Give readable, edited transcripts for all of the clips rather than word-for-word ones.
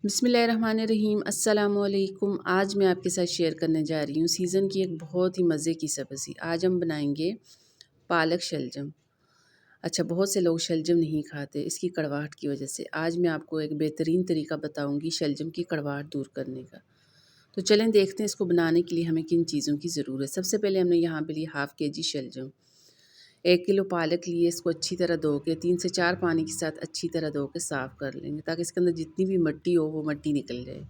बिस्मिल्लाहिर्रहमानिर्रहीम अस्सलामुअलैकुम। आज मैं आपके साथ शेयर करने जा रही हूँ सीज़न की एक बहुत ही मज़े की सब्ज़ी। आज हम बनाएंगे पालक शलजम। अच्छा, बहुत से लोग शलजम नहीं खाते इसकी कड़वाहट की वजह से। आज मैं आपको एक बेहतरीन तरीका बताऊँगी शलजम की कड़वाहट दूर करने का। तो चलें देखते हैं इसको बनाने के लिए हमें किन चीज़ों की ज़रूरत है। सबसे पहले हमने यहाँ पे लिए हाफ़ केजी शलजम। 1 किलो पालक लिए, इसको अच्छी तरह धो के 3 से 4 पानी के साथ अच्छी तरह धो के साफ़ कर लेंगे ताकि इसके अंदर जितनी भी मिट्टी हो वो मिट्टी निकल जाए।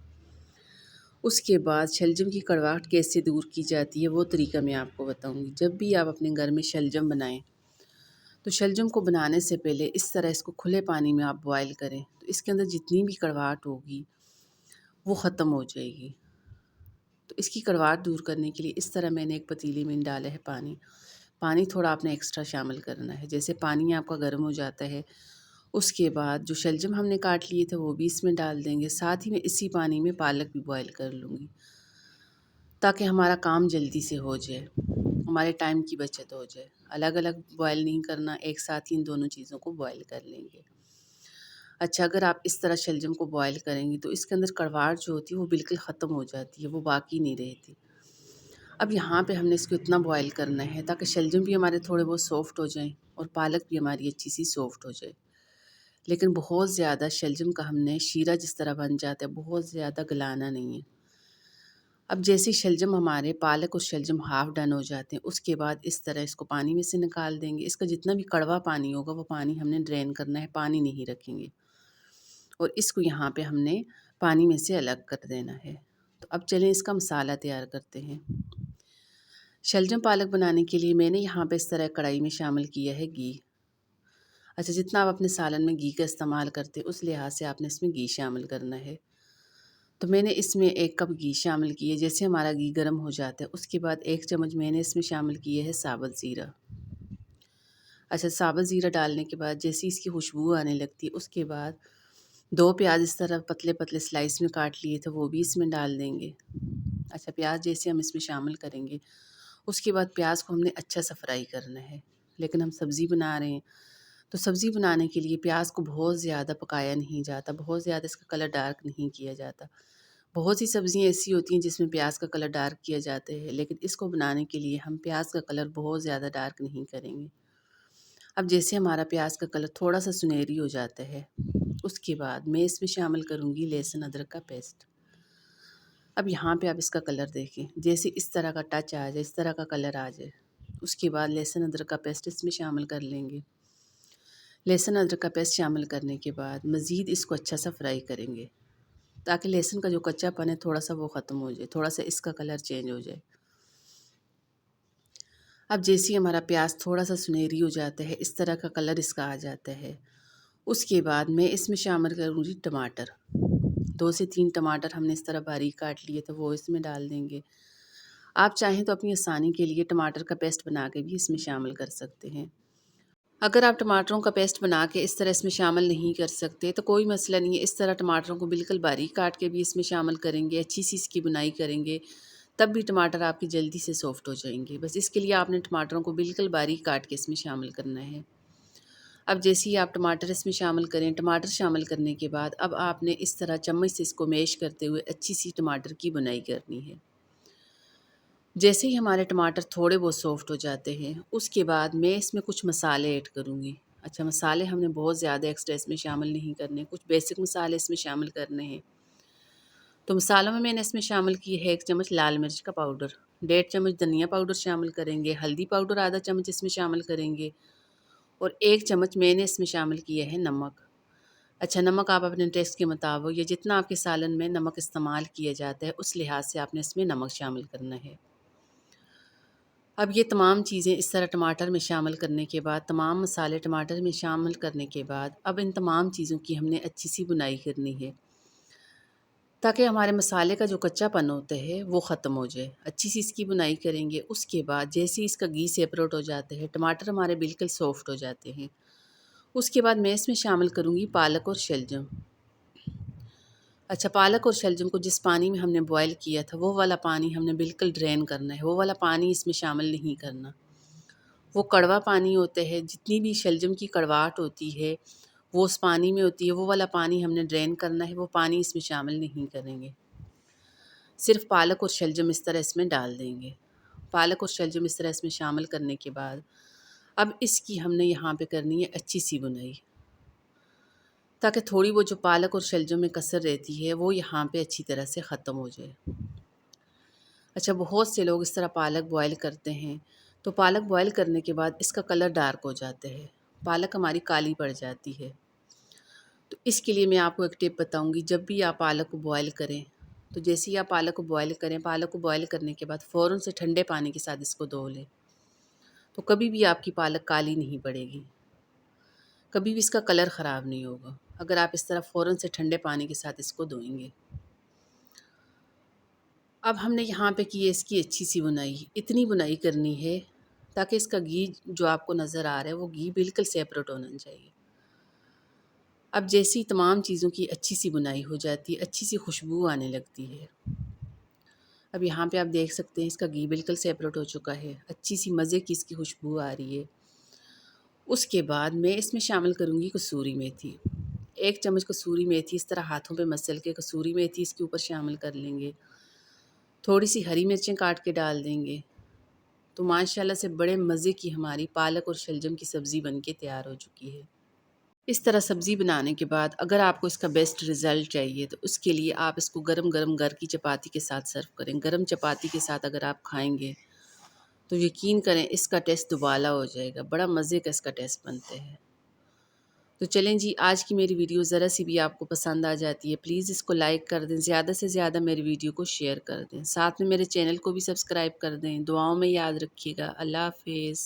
उसके बाद शलजम की कड़वाहट कैसे दूर की जाती है वो तरीका मैं आपको बताऊंगी। जब भी आप अपने घर में शलजम बनाएं तो शलजम को बनाने से पहले इस तरह इसको खुले पानी में आप बॉयल करें तो इसके अंदर जितनी भी कड़वाहट होगी वो ख़त्म हो जाएगी। तो इसकी कड़वाहट दूर करने के लिए इस तरह मैंने एक पतीले में डाला है पानी। पानी थोड़ा आपने एक्स्ट्रा शामिल करना है। जैसे पानी आपका गर्म हो जाता है उसके बाद जो शलजम हमने काट लिए थे वो भी इसमें डाल देंगे। साथ ही मैं इसी पानी में पालक भी बॉयल कर लूँगी ताकि हमारा काम जल्दी से हो जाए, हमारे टाइम की बचत हो जाए। अलग अलग बॉयल नहीं करना, एक साथ ही इन दोनों चीज़ों को बॉयल कर लेंगे। अच्छा, अगर आप इस तरह शलजम को बॉयल करेंगी तो इसके अंदर कड़वाहट जो होती है वो बिल्कुल ख़त्म हो जाती है, वो बाकी नहीं रहती। अब यहाँ पे हमने इसको इतना बॉयल करना है ताकि शलजम भी हमारे थोड़े बहुत सॉफ्ट हो जाएं और पालक भी हमारी अच्छी सी सॉफ्ट हो जाए। लेकिन बहुत ज़्यादा शलजम का हमने शीरा जिस तरह बन जाता है बहुत ज़्यादा गलाना नहीं है। अब जैसे शलजम हमारे पालक और शलजम हाफ़ डन हो जाते हैं उसके बाद इस तरह इसको पानी में से निकाल देंगे। इसका जितना भी कड़वा पानी होगा वो पानी हमने ड्रेन करना है, पानी नहीं रखेंगे और इसको यहाँ पे हमने पानी में से अलग कर देना है। तो अब चलें इसका मसाला तैयार करते हैं। शलजम पालक बनाने के लिए मैंने यहाँ पे इस तरह कढ़ाई में शामिल किया है घी। अच्छा, जितना आप अपने सालन में घी का इस्तेमाल करते हैं उस लिहाज से आपने इसमें घी शामिल करना है। तो मैंने इसमें 1 कप घी शामिल किया। जैसे हमारा घी गर्म हो जाता है उसके बाद 1 चम्मच मैंने इसमें शामिल किया है साबुत ज़ीरा। अच्छा, साबुत ज़ीरा डालने के बाद जैसे इसकी खुशबू आने लगती है उसके बाद 2 प्याज इस तरह पतले पतले स्लाइस में काट लिए थे वो भी इसमें डाल देंगे। अच्छा, प्याज जैसे हम इसमें शामिल करेंगे उसके बाद प्याज को हमने अच्छा सा फ्राई करना है। लेकिन हम सब्ज़ी बना रहे हैं तो सब्ज़ी बनाने के लिए प्याज को बहुत ज़्यादा पकाया नहीं जाता, बहुत ज़्यादा इसका कलर डार्क नहीं किया जाता। बहुत सी सब्ज़ियाँ ऐसी होती हैं जिसमें प्याज का कलर डार्क किया जाता है, लेकिन इसको बनाने के लिए हम प्याज का कलर बहुत ज़्यादा डार्क नहीं करेंगे। अब जैसे हमारा प्याज का कलर थोड़ा सा सुनहरी हो जाता है उसके बाद मैं इसमें शामिल करूँगी लहसुन अदरक का पेस्ट। अब यहाँ पे आप इसका कलर देखें, जैसे इस तरह का टच आ जाए, इस तरह का कलर आ जाए उसके बाद लहसुन अदरक का पेस्ट इसमें शामिल कर लेंगे। लहसुन अदरक का पेस्ट शामिल करने के बाद मज़ीद इसको अच्छा सा फ्राई करेंगे ताकि लहसुन का जो कच्चापन है थोड़ा सा वो ख़त्म हो जाए, थोड़ा सा इसका कलर चेंज हो जाए। अब जैसे ही हमारा प्याज थोड़ा सा सुनहरी हो जाता है, इस तरह का कलर इसका आ जाता है उसके बाद मैं इसमें शामिल करूँगी टमाटर। 2 से 3 टमाटर हमने इस तरह बारीक काट लिए थे वो इसमें डाल देंगे। आप चाहें तो अपनी आसानी के लिए टमाटर का पेस्ट बना के भी इसमें शामिल कर सकते हैं। अगर आप टमाटरों का पेस्ट बना के इस तरह इसमें शामिल नहीं कर सकते तो कोई मसला नहीं है, इस तरह टमाटरों को बिल्कुल बारीक काट के भी इसमें शामिल करेंगे, अच्छी सी इसकी बुनाई करेंगे तब भी टमाटर आपके जल्दी से सॉफ्ट हो जाएंगे। बस इसके लिए आपने टमाटरों को बिल्कुल बारीक काट के इसमें शामिल करना है। अब जैसे ही आप टमाटर इसमें शामिल करें, टमाटर शामिल करने के बाद अब आपने इस तरह चम्मच से इसको मैश करते हुए अच्छी सी टमाटर की बुनाई करनी है। जैसे ही हमारे टमाटर थोड़े बहुत सॉफ्ट हो जाते हैं उसके बाद मैं इसमें कुछ मसाले ऐड करूँगी। अच्छा, मसाले हमने बहुत ज़्यादा एक्स्ट्रा इसमें शामिल नहीं करने, कुछ बेसिक मसाले इसमें शामिल करने हैं। तो मसालों में मैंने इसमें शामिल की है 1 चम्मच लाल मिर्च का पाउडर, 1.5 चम्मच धनिया पाउडर शामिल करेंगे, हल्दी पाउडर आधा चम्मच इसमें शामिल करेंगे और 1 चम्मच मैंने इसमें शामिल किया है नमक। अच्छा, नमक आप अपने टेस्ट के मुताबिक या जितना आपके सालन में नमक इस्तेमाल किया जाता है उस लिहाज से आपने इसमें नमक शामिल करना है। अब ये तमाम चीज़ें इस तरह टमाटर में शामिल करने के बाद, तमाम मसाले टमाटर में शामिल करने के बाद अब इन तमाम चीज़ों की हमने अच्छी सी बुनाई करनी है ताकि हमारे मसाले का जो कच्चापन होता है वो ख़त्म हो जाए। अच्छी सी इसकी बुनाई करेंगे। उसके बाद जैसे ही इसका घी सेपरेट हो जाता है, टमाटर हमारे बिल्कुल सॉफ्ट हो जाते हैं, उसके बाद मैं इसमें शामिल करूँगी पालक और शलजम। अच्छा, पालक और शलजम को जिस पानी में हमने बॉयल किया था वो वाला पानी हमने बिल्कुल ड्रेन करना है, वो वाला पानी इसमें शामिल नहीं करना। वो कड़वा पानी होता है, जितनी भी शलजम की कड़वाहट होती है वो उस पानी में होती है, वो वाला पानी हमने ड्रेन करना है, वो पानी इसमें शामिल नहीं करेंगे। सिर्फ़ पालक और शलजम इस तरह इसमें डाल देंगे। पालक और शलजम इस तरह इसमें शामिल करने के बाद अब इसकी हमने यहाँ पे करनी है अच्छी सी बुनाई, ताकि थोड़ी वो जो पालक और शलजम में कसर रहती है वो यहाँ पे अच्छी तरह से ख़त्म हो जाए। अच्छा, बहुत से लोग इस तरह पालक बॉयल करते हैं, तो पालक बॉयल करने के बाद इसका कलर डार्क हो जाता है, पालक हमारी काली पड़ जाती है। तो इसके लिए मैं आपको एक टिप बताऊंगी, जब भी आप पालक को बॉयल करें, तो जैसे ही आप पालक को बॉयल करें, पालक को बॉयल करने के बाद फ़ौरन से ठंडे पानी के साथ इसको धो लें, तो कभी भी आपकी पालक काली नहीं पड़ेगी, कभी भी इसका कलर ख़राब नहीं होगा अगर आप इस तरह फ़ौरन से ठंडे पानी के साथ इसको धोएंगे। अब हमने यहाँ पे की है इसकी अच्छी सी बुनाई, इतनी बुनाई करनी है ताकि इसका घी जो आपको नज़र आ रहा है वो घी बिल्कुल सेपरेट होना चाहिए। अब जैसी तमाम चीज़ों की अच्छी सी बुनाई हो जाती है, अच्छी सी खुशबू आने लगती है। अब यहाँ पे आप देख सकते हैं इसका घी बिल्कुल सेपरेट हो चुका है, अच्छी सी मज़े की इसकी खुशबू आ रही है। उसके बाद मैं इसमें शामिल करूँगी कसूरी मेथी। 1 चम्मच कसूरी मेथी इस तरह हाथों पे मसल के कसूरी मेथी इसके ऊपर शामिल कर लेंगे। थोड़ी सी हरी मिर्चें काट के डाल देंगे, तो माशाल्लाह से बड़े मज़े की हमारी पालक और शलजम की सब्ज़ी बन के तैयार हो चुकी है। इस तरह सब्ज़ी बनाने के बाद अगर आपको इसका बेस्ट रिज़ल्ट चाहिए तो उसके लिए आप इसको गरम-गरम घर की चपाती के साथ सर्व करें। गरम चपाती के साथ अगर आप खाएँगे तो यकीन करें इसका टेस्ट दुबाला हो जाएगा, बड़ा मज़े का इसका टेस्ट बनता है। तो चलें जी, आज की मेरी वीडियो ज़रा सी भी आपको पसंद आ जाती है, प्लीज़ इसको लाइक कर दें, ज़्यादा से ज़्यादा मेरी वीडियो को शेयर कर दें, साथ में मेरे चैनल को भी सब्सक्राइब कर दें। दुआओं में याद रखिएगा। अल्लाह हाफ़िज़।